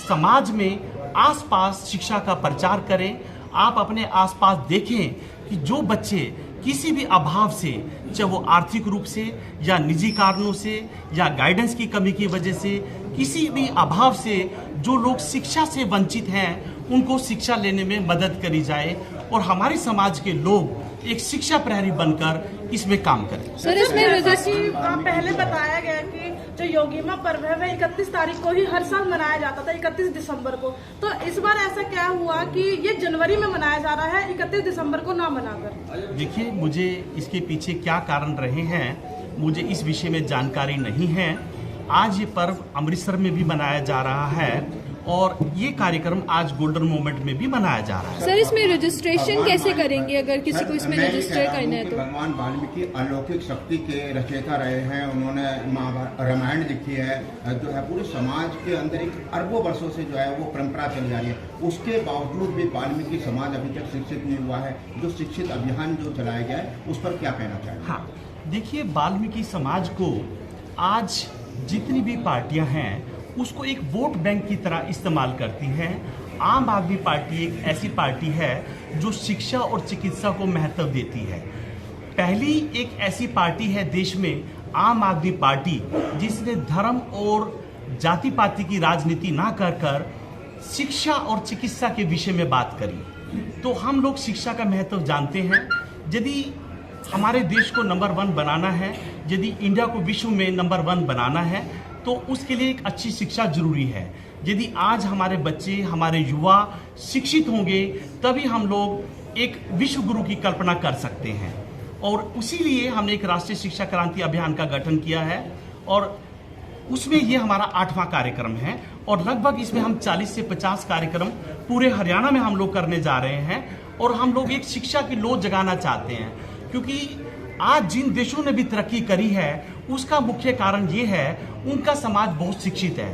समाज में आसपास शिक्षा का प्रचार करें। आप अपने आसपास देखें कि जो बच्चे किसी भी अभाव से, चाहे वो आर्थिक रूप से या निजी कारणों से या गाइडेंस की कमी की वजह से, किसी भी अभाव से जो लोग शिक्षा से वंचित हैं, उनको शिक्षा लेने में मदद करी जाए और हमारे समाज के लोग एक शिक्षा प्रहरी बनकर इसमें काम करें। सर, इसमें जैसा कि पहले बताया गया कि जो योगिमा पर्व है वह 31 तारीख को ही हर साल मनाया जाता था, 31 दिसंबर को। तो इस बार ऐसा क्या हुआ कि ये जनवरी में मनाया जा रहा है, 31 दिसंबर को ना मनाकर? देखिए, मुझे इसके पीछे क्या कारण रहे हैं मुझे इस विषय में जानकारी नहीं है। आज ये पर्व अमृतसर में भी मनाया जा रहा है और ये कार्यक्रम आज गोल्डन मोमेंट में भी मनाया जा रहा है। सर, इसमें रजिस्ट्रेशन कैसे करेंगे अगर किसी को इसमें रजिस्टर करना है तो? भगवान वाल्मीकि अलौकिक शक्ति के रचयिता रहे हैं। उन्होंने रामायण लिखी है, जो है पूरे समाज के अंदर एक अरबों वर्षों से जो है वो परंपरा चली जा रही है। उसके बावजूद भी वाल्मीकि समाज अभी तक शिक्षित नहीं हुआ है। जो शिक्षित अभियान जो चलाया गया है उस पर क्या कहना चाहिए? हाँ, देखिए, वाल्मीकि समाज को आज जितनी भी पार्टियां हैं उसको एक वोट बैंक की तरह इस्तेमाल करती हैं। आम आदमी पार्टी एक ऐसी पार्टी है जो शिक्षा और चिकित्सा को महत्व देती है। पहली एक ऐसी पार्टी है देश में, आम आदमी पार्टी, जिसने धर्म और जाति पाति की राजनीति ना कर कर शिक्षा और चिकित्सा के विषय में बात करी। तो हम लोग शिक्षा का महत्व जानते हैं। यदि हमारे देश को नंबर 1 बनाना है, यदि इंडिया को विश्व में नंबर 1 बनाना है, तो उसके लिए एक अच्छी शिक्षा जरूरी है। यदि आज हमारे बच्चे, हमारे युवा शिक्षित होंगे, तभी हम लोग एक विश्व गुरु की कल्पना कर सकते हैं। और उसी लिए हमने एक राष्ट्रीय शिक्षा क्रांति अभियान का गठन किया है और उसमें ये हमारा 8वां कार्यक्रम है और लगभग इसमें हम 40 से 50 कार्यक्रम पूरे हरियाणा में हम लोग करने जा रहे हैं। और हम लोग एक शिक्षा की लो जगाना चाहते हैं, क्योंकि आज जिन देशों ने भी तरक्की करी है उसका मुख्य कारण ये है उनका समाज बहुत शिक्षित है।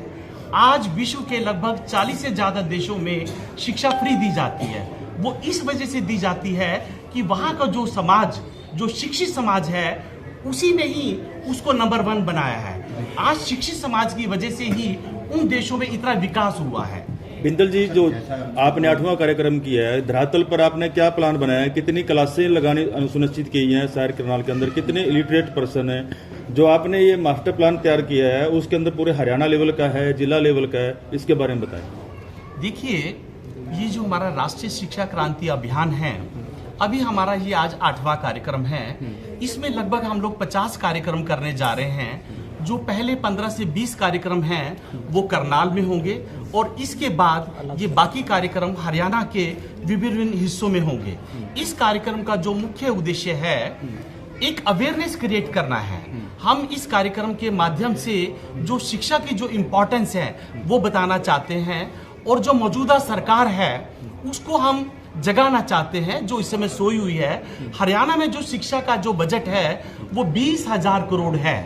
आज विश्व के लगभग 40 से ज्यादा देशों में शिक्षा फ्री दी जाती है। वो इस वजह से दी जाती है कि वहाँ का जो समाज, जो शिक्षित समाज है, उसी ने ही उसको नंबर 1 बनाया है। आज शिक्षित समाज की वजह से ही उन देशों में इतना विकास हुआ है। बिंदल जी, जो आपने 8वां कार्यक्रम किया है, धरातल पर आपने क्या प्लान बनाया है? कितनी क्लासें लगानी सुनिश्चित की हैं शहर करनाल के अंदर? कितने इलिटरेट पर्सन हैं? जो आपने ये मास्टर प्लान तैयार किया है उसके अंदर पूरे हरियाणा लेवल का है, जिला लेवल का है, इसके बारे में बताएं। देखिए, ये जो हमारा राष्ट्रीय शिक्षा क्रांति अभियान है, अभी हमारा ये आज 8वां कार्यक्रम है। इसमें लगभग हम लोग 50 कार्यक्रम करने जा रहे हैं। जो पहले 15 से 20 कार्यक्रम हैं वो करनाल में होंगे और इसके बाद ये बाकी कार्यक्रम हरियाणा के विभिन्न हिस्सों में होंगे। इस कार्यक्रम का जो मुख्य उद्देश्य है, एक अवेयरनेस क्रिएट करना है। हम इस कार्यक्रम के माध्यम से जो शिक्षा की जो इम्पोर्टेंस है वो बताना चाहते हैं और जो मौजूदा सरकार है उसको हम जगाना चाहते हैं, जो इस समय सोई हुई है। हरियाणा में जो शिक्षा का जो बजट है वो 20,000 करोड़ है।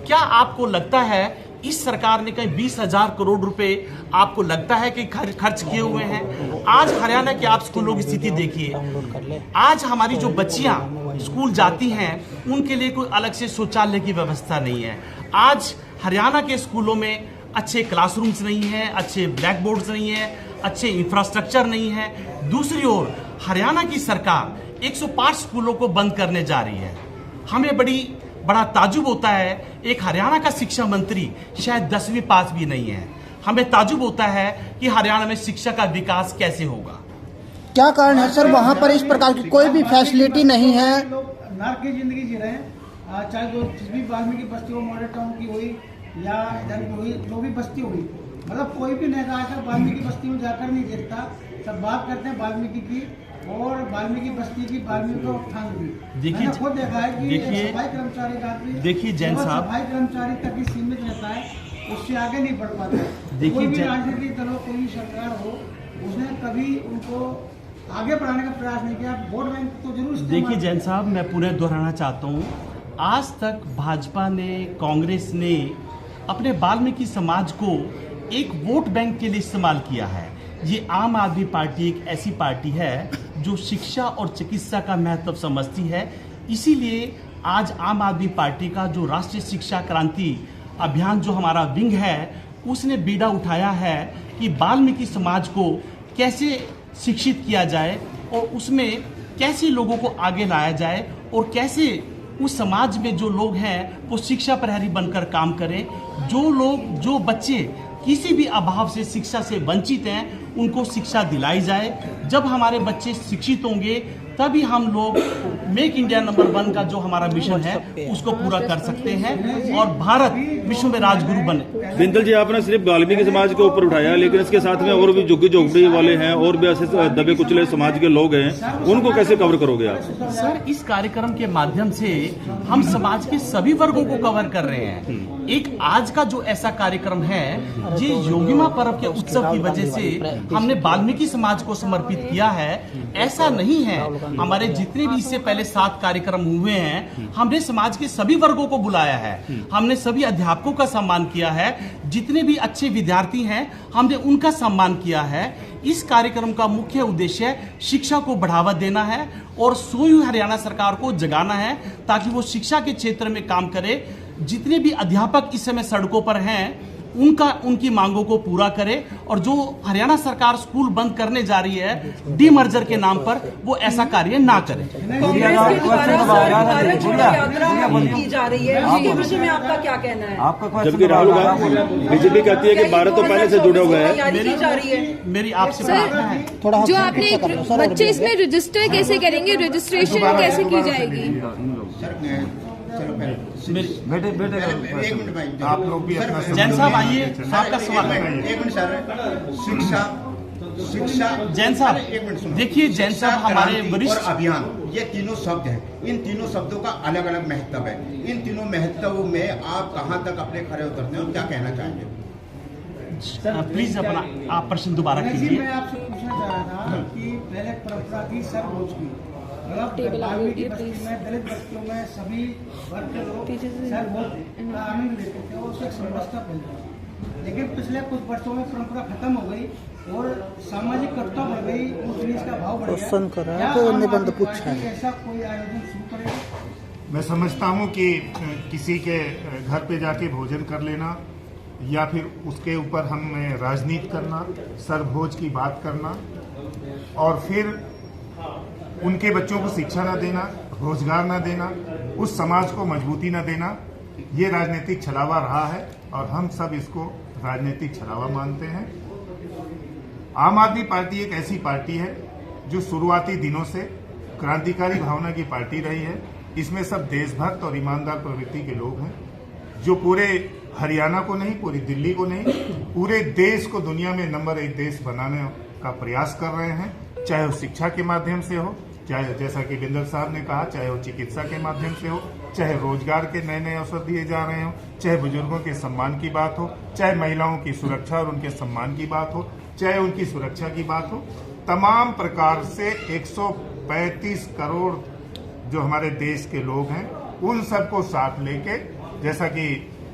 क्या आपको लगता है इस सरकार ने कहीं 20,000 करोड़ रुपए आपको लगता है कि खर्च किए हुए हैं? आज हरियाणा के आप स्कूलों की स्थिति देखिए। आज हमारी जो बच्चियां स्कूल जाती हैं उनके लिए कोई अलग से शौचालय की व्यवस्था नहीं है। आज हरियाणा के स्कूलों में अच्छे क्लासरूम्स नहीं है, अच्छे ब्लैक बोर्ड्स नहीं है, अच्छे इंफ्रास्ट्रक्चर नहीं है। दूसरी ओर हरियाणा की सरकार 105 स्कूलों को बंद करने जा रही है। हमें बड़ा ताजुब होता है, एक हरियाणा का शिक्षा मंत्री शायद 10वीं पास भी नहीं है। हमें ताजुब होता है कि हरियाणा में शिक्षा का विकास कैसे होगा। क्या कारण है सर, वहाँ पर इस प्रकार की कोई भी फैसिलिटी नहीं है? नर्क की जिंदगी जी रहे हैं, चाहे जो जिस भी वाल्मीकि बस्ती हो, मॉडल टाउन की हुई या इधर की हुई, जो भी बस्ती हुई, मतलब कोई भी नेता ऐसा वाल्मीकि बस्ती में जाकर नहीं देखता। सब बात करते हैं वाल्मीकि की और वाल्मीकि बस्ती की, वाल्मीकि उत्थान की। देखिए, खुद देखा है कि सफाई कर्मचारी का भी, देखिए जैन साहब, सफाई कर्मचारी तक ही सीमित रहता है, उससे आगे नहीं बढ़ पाता। देखिए, कोई भी राजनीतिक दलों, कोई भी सरकार हो, उसने कभी उनको आगे बढ़ाने का प्रयास नहीं किया। वोट बैंक तो जरूर। देखिए जैन साहब, मैं पुनः दोहराना चाहता हूँ, आज तक भाजपा ने, कांग्रेस ने अपने वाल्मीकि समाज को एक वोट बैंक के लिए इस्तेमाल किया है। ये आम आदमी पार्टी एक ऐसी पार्टी है जो शिक्षा और चिकित्सा का महत्व समझती है। इसीलिए आज आम आदमी पार्टी का जो राष्ट्रीय शिक्षा क्रांति अभियान जो हमारा विंग है उसने बीड़ा उठाया है कि वाल्मीकि समाज को कैसे शिक्षित किया जाए और उसमें कैसे लोगों को आगे लाया जाए और कैसे उस समाज में जो लोग हैं वो शिक्षा प्रहरी बनकर काम करें। जो बच्चे किसी भी अभाव से शिक्षा से वंचित हैं उनको शिक्षा दिलाई जाए। जब हमारे बच्चे शिक्षित होंगे तभी हम लोग मेक इंडिया नंबर 1 का जो हमारा मिशन है उसको पूरा कर सकते हैं और भारत विश्व में राजगुरु बने। बिंदल जी, आपने सिर्फ वाल्मीकि समाज के ऊपर उठाया, लेकिन इसके साथ में और भी झुग्गी झोपड़ी वाले हैं और भी ऐसे दबे कुचले समाज के लोग हैं, उनको कैसे कवर करोगे आप? सर, इस कार्यक्रम के माध्यम से हम समाज के सभी वर्गों को कवर कर रहे हैं। एक आज का जो ऐसा कार्यक्रम है, ये योगिमा पर्व के उत्सव की वजह से हमने वाल्मीकि समाज को समर्पित किया है। ऐसा नहीं है, हमारे जितने भी इससे पहले 7 कार्यक्रम हुए हैं, हमने समाज के सभी वर्गों को बुलाया है। हमने सभी अध्यापकों का सम्मान किया है, जितने भी अच्छे विद्यार्थी हैं हमने उनका सम्मान किया है। इस कार्यक्रम का मुख्य उद्देश्य शिक्षा को बढ़ावा देना है और सोई हुई हरियाणा सरकार को जगाना है ताकि वो शिक्षा के क्षेत्र में काम करे। जितने भी अध्यापक इस समय सड़कों पर हैं उनकी मांगों को पूरा करे और जो हरियाणा सरकार स्कूल बंद करने जा रही है डीमर्जर के नाम पर, वो ऐसा कार्य ना करे। की जा रही है, उसके विषय में आपका क्या कहना है? जबकि राहुल गांधी बीजेपी कहती है कि भारत तो पहले से जुड़े हुए हैं। मेरी आपसे प्रार्थना है, जो आपने बच्चे इसमें रजिस्टर कैसे करेंगे, रजिस्ट्रेशन कैसे की जाएगी? बेटे एक मिनट भाई, आप लोग भी अपना जैन साहब आइए, आपका सवाल है। एक मिनट सर, शिक्षा जैन साहब, एक मिनट सुनो। देखिए जैन साहब, हमारे वरिष्ठ और अभियान, ये तीनों शब्द हैं। इन तीनों शब्दों का अलग अलग महत्व है। इन तीनों महत्व में आप कहां तक अपने खड़े उतरते हैं और क्या कहना चाहेंगे? प्लीज अपना आप प्रश्न दोबारा कीजिए। मैं आपसे पूछना चाह रहा था कि पहले परंपरा थी सरभोज की, मतलब वाल्मीकि बस्ती में, दलित बस्तियों में सभी वर्ग के लोग सरभोज का आनंद लेते थे और उससे समरसता फैलती थी। लेकिन पिछले कुछ वर्षों में परंपरा खत्म हो गई और सामाजिक कटुता बढ़ गई, उस चीज का भाव बढ़ गया। ऐसा कोई आयोजन शुरू करेगा? मैं समझता हूं कि किसी के घर पे जाके भोजन कर लेना या फिर उसके ऊपर हमें राजनीति करना, सरभोज की बात करना और फिर उनके बच्चों को शिक्षा न देना, रोजगार न देना, उस समाज को मजबूती न देना, ये राजनीतिक छलावा रहा है और हम सब इसको राजनीतिक छलावा मानते हैं। आम आदमी पार्टी एक ऐसी पार्टी है जो शुरुआती दिनों से क्रांतिकारी भावना की पार्टी रही है। इसमें सब देशभक्त और ईमानदार प्रवृत्ति के लोग हैं जो पूरे हरियाणा को नहीं, पूरी दिल्ली को नहीं, पूरे देश को दुनिया में नंबर 1 देश बनाने का प्रयास कर रहे हैं। चाहे वो शिक्षा के माध्यम से हो, चाहे जैसा कि बिंदल साहब ने कहा, चाहे वो चिकित्सा के माध्यम से हो, चाहे रोजगार के नए नए अवसर दिए जा रहे हो, चाहे बुजुर्गों के सम्मान की बात हो, चाहे महिलाओं की सुरक्षा और उनके सम्मान की बात हो, चाहे उनकी सुरक्षा की बात हो, तमाम प्रकार से 135 करोड़ जो हमारे देश के लोग हैं उन सबको साथ लेके, जैसा कि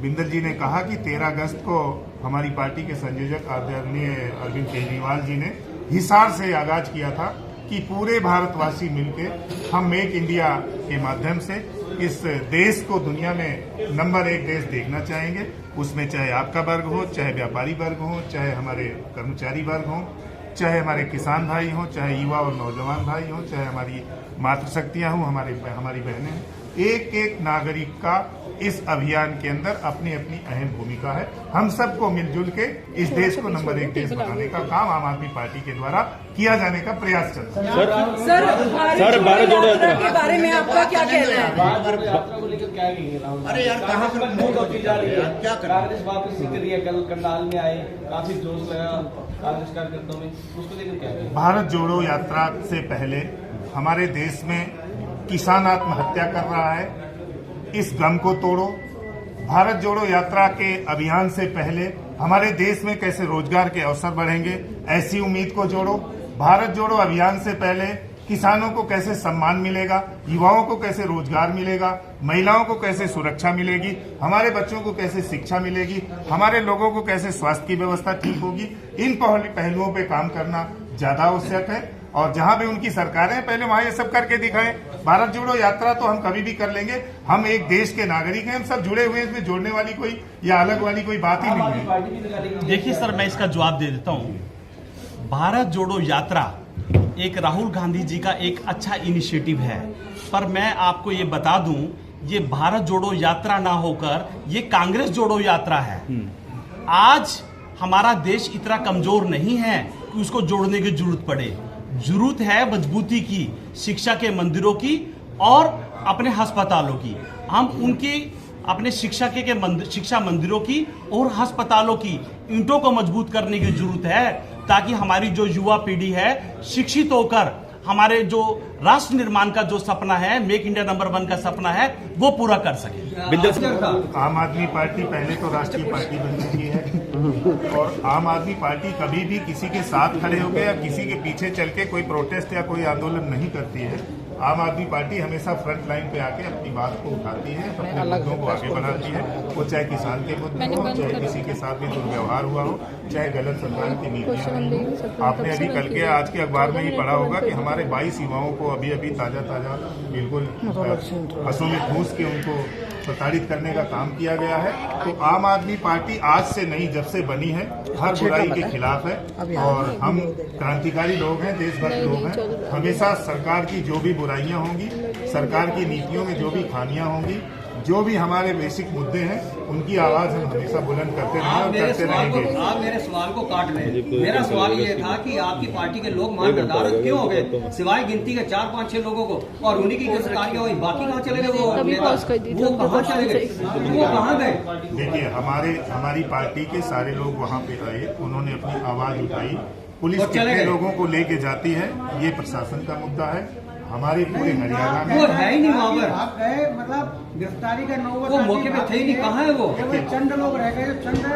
बिंदल जी ने कहा कि 13 अगस्त को हमारी पार्टी के संयोजक आदरणीय अरविंद केजरीवाल जी ने हिसार से आगाज किया था कि पूरे भारतवासी मिलके हम मेक इंडिया के माध्यम से इस देश को दुनिया में नंबर 1 देश देखना चाहेंगे। उसमें चाहे आपका वर्ग हो, चाहे व्यापारी वर्ग हो, चाहे हमारे कर्मचारी वर्ग हो, चाहे हमारे किसान भाई हो, चाहे युवा और नौजवान भाई हो, चाहे हमारी मातृशक्तियां हों, हमारी बहनें हैं। एक एक नागरिक का इस अभियान के अंदर अपनी अपनी अहम भूमिका है। हम सबको मिलजुल के इस देश को नंबर 1 देश बनाने का काम आम आदमी पार्टी के द्वारा किया जाने का प्रयास चल रहा है। सर, भारत जोड़ो यात्रा के बारे में आपका क्या कहना है? अरे यार, कहाँ पर जा रही है, क्या कांग्रेस वापसी कर रही है? कल करनाल में आए, काफी जोश लगा कांग्रेस कार्यकर्ताओं में, उसको लेकर क्या है? भारत जोड़ो यात्रा से पहले हमारे देश में किसान आत्महत्या कर रहा है, इस गम को तोड़ो। भारत जोड़ो यात्रा के अभियान से पहले हमारे देश में कैसे रोजगार के अवसर बढ़ेंगे, ऐसी उम्मीद को जोड़ो। भारत जोड़ो अभियान से पहले किसानों को कैसे सम्मान मिलेगा, युवाओं को कैसे रोजगार मिलेगा, महिलाओं को कैसे सुरक्षा मिलेगी, हमारे बच्चों को कैसे शिक्षा मिलेगी, हमारे लोगों को कैसे स्वास्थ्य की व्यवस्था ठीक होगी, इन पहलुओं पे काम करना ज्यादा आवश्यक है। और जहां भी उनकी सरकारें हैं पहले वहां ये सब करके दिखाएं। भारत जोड़ो यात्रा तो हम कभी भी कर लेंगे, हम एक देश के नागरिक हैं, हम सब जुड़े हुए हैं, इसमें जोड़ने वाली कोई या अलग वाली कोई बात ही नहीं है। देखिए सर, मैं इसका जवाब दे देता हूँ। भारत जोड़ो यात्रा एक राहुल गांधी जी का एक अच्छा इनिशिएटिव है, पर मैं आपको ये बता दूं, ये भारत जोड़ो यात्रा ना होकर ये कांग्रेस जोड़ो यात्रा है। आज हमारा देश इतना कमजोर नहीं है कि उसको जोड़ने की जरूरत पड़े। जरूरत है मजबूती की, शिक्षा के मंदिरों की और अपने अस्पतालों की। हम उनकी अपने शिक्षा मंदिरों की और अस्पतालों की ईंटों को मजबूत करने की जरूरत है, ताकि हमारी जो युवा पीढ़ी है शिक्षित होकर हमारे जो राष्ट्र निर्माण का जो सपना है, मेक इंडिया नंबर 1 का सपना है, वो पूरा कर सके। आम आदमी पार्टी पहले तो राष्ट्रीय पार्टी बन चुकी है और आम आदमी पार्टी कभी भी किसी के साथ खड़े होकर या किसी के पीछे चल के कोई प्रोटेस्ट या कोई आंदोलन नहीं करती है। आम आदमी पार्टी हमेशा फ्रंट लाइन पे आके अपनी बात को उठाती है, अपने मुद्दों को आगे बढ़ाती है। वो चाहे किसान के मुद्दे हो, चाहे किसी के साथ भी दुर्व्यवहार हुआ हो, चाहे गलत सरकार की नीतियां नहीं हो। आपने अभी कल के आज के अखबार में ही पढ़ा होगा कि हमारे 22 युवाओं को अभी ताजा बिल्कुल बसों में घूस के उनको प्रताड़ित करने का काम किया गया है। तो आम आदमी पार्टी आज से नहीं, जब से बनी है, हर बुराई के खिलाफ है और हम क्रांतिकारी लोग हैं, देशभक्त लोग हैं। हमेशा सरकार की जो भी बुराइयां होंगी, सरकार की नीतियों में जो भी खामियां होंगी, जो भी हमारे बेसिक मुद्दे हैं, उनकी आवाज हम हमेशा बुलंद करते रहेंगे और करते रहेंगे। आप मेरे सवाल को काट रहे हैं। मेरा सवाल ये था कि आपकी पार्टी के लोग मान नदारत क्यों हो गए, सिवाय गिनती के 4-5-6 लोगों को, और उन्हीं की गिरफ्तारियां हुई, बाकी कहाँ चले गए? वो कहाँ चले गए, वो कहाँ गए? देखिए, हमारी पार्टी के सारे लोग वहाँ पे आए, उन्होंने अपनी आवाज उठाई। पुलिस कितने लोगों को लेके जाती है, ये प्रशासन का मुद्दा है। हमारे पूरे हरियाणा में वो है ही नहीं वहाँ पर। आप गए, मतलब गिरफ्तारी का नौबत, वो मौके पे थे ही नहीं, कहाँ है वो? चंद लोग रह गए, चंद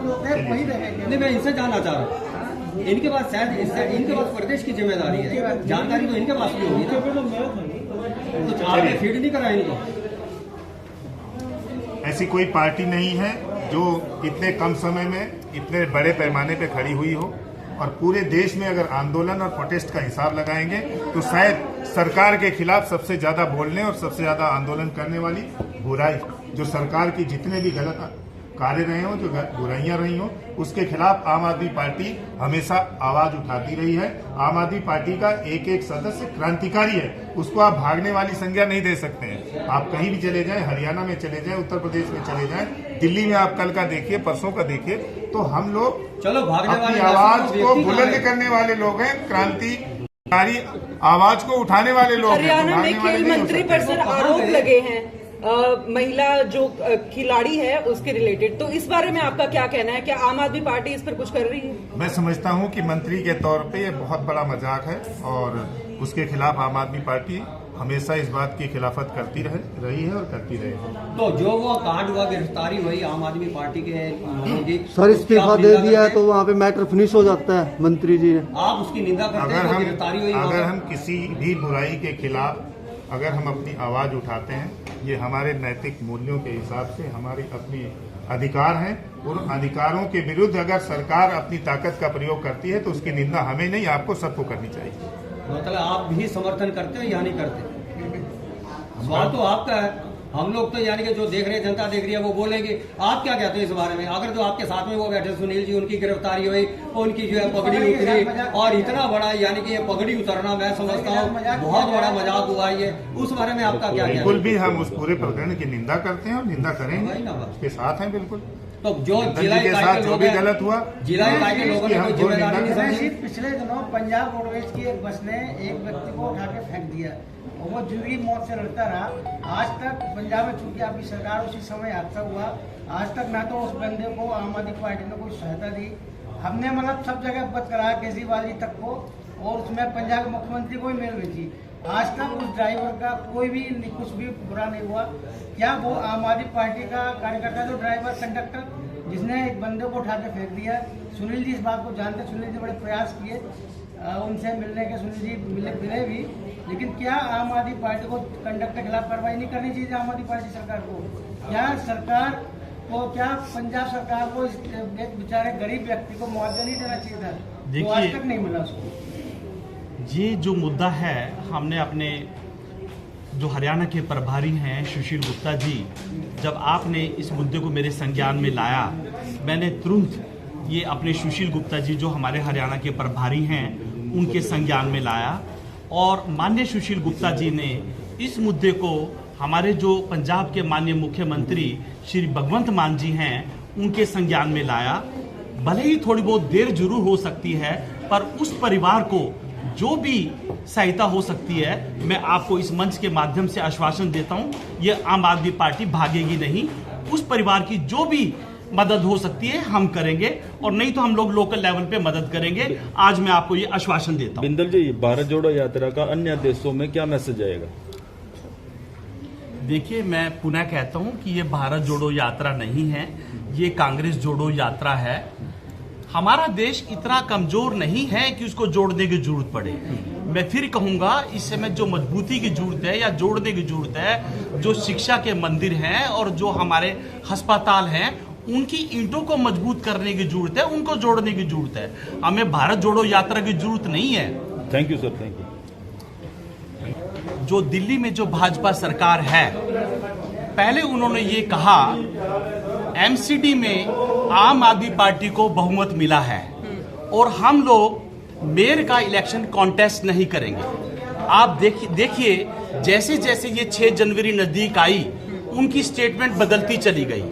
लोग थे, वही रह गए। नहीं, मैं इनसे जानना चाह रहा हूँ, इनके पास शायद इनके पास प्रदेश की जिम्मेदारी है, जानकारी तो इनके पास भी होगी ना, तो आपने फीड नहीं करा इनको? ऐसी कोई पार्टी नहीं है जो इतने कम समय में इतने बड़े पैमाने पे खड़ी हुई हो। और पूरे देश में अगर आंदोलन और प्रोटेस्ट का हिसाब लगाएंगे तो शायद सरकार के खिलाफ सबसे ज्यादा बोलने और सबसे ज्यादा आंदोलन करने वाली बुराई, जो सरकार की जितने भी गलत कार्य रहे हों, जो बुराइयां रही हों, उसके खिलाफ आम आदमी पार्टी हमेशा आवाज उठाती रही है। आम आदमी पार्टी का एक एक सदस्य क्रांतिकारी है, उसको आप भागने वाली संज्ञा नहीं दे सकते हैं। आप कहीं भी चले जाएं, हरियाणा में चले जाएं, उत्तर प्रदेश में चले जाएं, दिल्ली में आप कल का देखिए, परसों का देखिए, तो हम लोग अपनी आवाज को बुलंद करने वाले लोग हैं, क्रांतिकारी आवाज को उठाने वाले लोग हैं। हरियाणा में खेल मंत्री पर सर आरोप लगे हैं महिला जो खिलाड़ी है उसके रिलेटेड, तो इस बारे में आपका क्या कहना है? क्या आम आदमी पार्टी इस पर कुछ कर रही है? मैं समझता हूं कि मंत्री के तौर पे ये बहुत बड़ा मजाक है और उसके खिलाफ आम आदमी पार्टी हमेशा इस बात की खिलाफत करती रही है और करती रहेगी। तो जो वो कांड हुआ, गिरफ्तारी हुई आम आदमी पार्टी के लोगों की, सर इस्तीफा दे दिया है तो वहाँ पे मैटर फिनिश हो जाता है मंत्री जी ने। आप उसकी निंदा करते हैं? गिरफ्तारी हुई, अगर हम किसी भी बुराई के खिलाफ अगर हम अपनी आवाज उठाते हैं, ये हमारे नैतिक मूल्यों के हिसाब से हमारी अपनी अधिकार हैं, और अधिकारों के विरुद्ध अगर सरकार अपनी ताकत का प्रयोग करती है तो उसकी निंदा हमें नहीं, आपको सबको करनी चाहिए। मतलब आप भी समर्थन करते हो या नहीं करते? सवाल तो आपका है। हम लोग तो यानी कि जो देख रहे हैं, जनता देख रही है, वो बोलेंगे। आप क्या कहते हैं इस बारे में? अगर जो आपके साथ में वो बैठे सुनील जी, उनकी गिरफ्तारी हुई, उनकी जो है पगड़ी उतरी, और इतना बड़ा यानी कि ये पगड़ी उतरना मैं समझता हूँ बहुत बड़ा मजाक हुआ ये, उस बारे में आपका क्या? बिल्कुल भी हम उस पूरे प्रकरण की निंदा करते हैं और निंदा करेंगे, उसके साथ हैं बिल्कुल। तो जो जिला के साथ जो भी गलत हुआ, जिला इकाई के लोगों ने कोई जिम्मेदारी नहीं समझी। पिछले दिनों पंजाब रोडवेज की एक बस ने एक व्यक्ति को उठा के फेंक दिया और वो जूरी मौत से लड़ता रहा। आज तक पंजाब में चूंकि आपकी सरकार उसी समय हादसा हुआ, आज तक ना तो उस बंदे को आम आदमी पार्टी ने कोई सहायता दी। हमने मतलब सब जगह अवगत कराया केजरीवाल जी तक को, और उसमें पंजाब के मुख्यमंत्री को भी मेल भेजी। आज तक उस ड्राइवर का कोई भी कुछ भी बुरा नहीं हुआ। क्या वो आम आदमी पार्टी का कार्यकर्ता, जो ड्राइवर कंडक्टर जिसने एक बंदे को उठा के फेंक दिया? सुनील जी इस बात को जानते, सुनील जी बड़े प्रयास किए उनसे मिलने के, सुनील जी मिले भी, लेकिन क्या आम आदमी पार्टी को कंडक्टर के खिलाफ कार्रवाई नहीं करनी चाहिए आम आदमी पार्टी सरकार को? क्या सरकार को, क्या पंजाब सरकार को एक बेचारे गरीब व्यक्ति को मुआवजा नहीं देना चाहिए था? तो आज तक नहीं मिला उसको। ये जो मुद्दा है, हमने अपने जो हरियाणा के प्रभारी हैं सुशील गुप्ता जी, जब आपने इस मुद्दे को मेरे संज्ञान में लाया, मैंने तुरंत ये अपने सुशील गुप्ता जी जो हमारे हरियाणा के प्रभारी हैं उनके संज्ञान में लाया और माननीय सुशील गुप्ता जी ने इस मुद्दे को हमारे जो पंजाब के माननीय मुख्यमंत्री श्री भगवंत मान जी हैं उनके संज्ञान में लाया। भले ही थोड़ी बहुत देर जरूर हो सकती है, पर उस परिवार को जो भी सहायता हो सकती है, मैं आपको इस मंच के माध्यम से आश्वासन देता हूं, ये आम आदमी पार्टी भागेगी नहीं। उस परिवार की जो भी मदद हो सकती है हम करेंगे, और नहीं तो हम लोग लोकल लेवल पे मदद करेंगे। आज मैं आपको ये आश्वासन देता हूं। बिंदल जी, भारत जोड़ो यात्रा का अन्य देशों में क्या मैसेज आएगा? देखिए, मैं पुनः कहता हूं कि ये भारत जोड़ो यात्रा नहीं है, ये कांग्रेस जोड़ो यात्रा है। हमारा देश इतना कमजोर नहीं है कि उसको जोड़ने की जरूरत पड़े। मैं फिर कहूंगा, इस समय जो मजबूती की जरूरत है या जोड़ने की जरूरत है, जो शिक्षा के मंदिर हैं और जो हमारे अस्पताल हैं, उनकी ईंटों को मजबूत करने की जरूरत है, उनको जोड़ने की जरूरत है। हमें भारत जोड़ो यात्रा की जरूरत नहीं है। Thank you sir, thank you. जो दिल्ली में जो भाजपा सरकार है, पहले उन्होंने ये कहा एमसीडी में आम आदमी पार्टी को बहुमत मिला है और हम लोग मेयर का इलेक्शन कॉन्टेस्ट नहीं करेंगे। आप देखिए जैसे जैसे ये 6 जनवरी नजदीक आई, उनकी स्टेटमेंट बदलती चली गई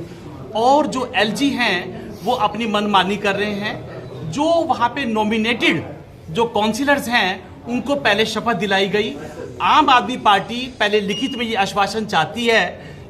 और जो एलजी हैं वो अपनी मनमानी कर रहे हैं। जो वहां पे नॉमिनेटेड जो काउंसिलर्स हैं उनको पहले शपथ दिलाई गई। आम आदमी पार्टी पहले लिखित में ये आश्वासन चाहती है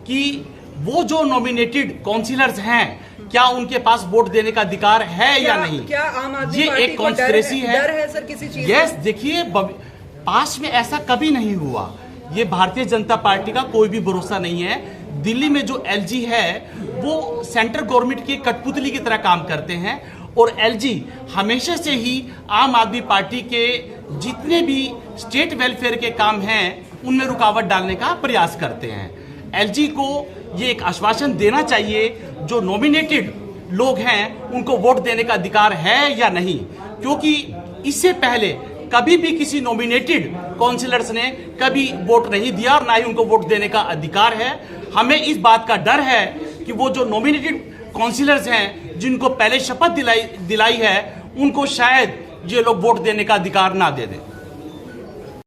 कि वो जो नॉमिनेटेड काउंसिलर्स हैं, क्या उनके पास वोट देने का अधिकार है या नहीं। क्या आम आदमी ये पार्टी एक को कॉन्स्पिरेसी है। डर है सर किसी चीज? यस, देखिए पास में ऐसा कभी नहीं हुआ। ये भारतीय जनता पार्टी का कोई भी भरोसा नहीं है। दिल्ली में जो एलजी है वो सेंट्रल गवर्नमेंट की कठपुतली की तरह काम करते हैं और एलजी हमेशा से ही आम आदमी पार्टी के जितने भी स्टेट वेलफेयर के काम हैं उनमें रुकावट डालने का प्रयास करते हैं। एलजी को ये एक आश्वासन देना चाहिए, जो नॉमिनेटेड लोग हैं उनको वोट देने का अधिकार है या नहीं, क्योंकि इससे पहले कभी भी किसी नॉमिनेटेड काउंसिलर्स ने कभी वोट नहीं दिया और ना ही उनको वोट देने का अधिकार है। हमें इस बात का डर है कि वो जो नॉमिनेटेड काउंसिलर्स हैं जिनको पहले शपथ दिलाई है, उनको शायद ये लोग वोट देने का अधिकार ना दे दें।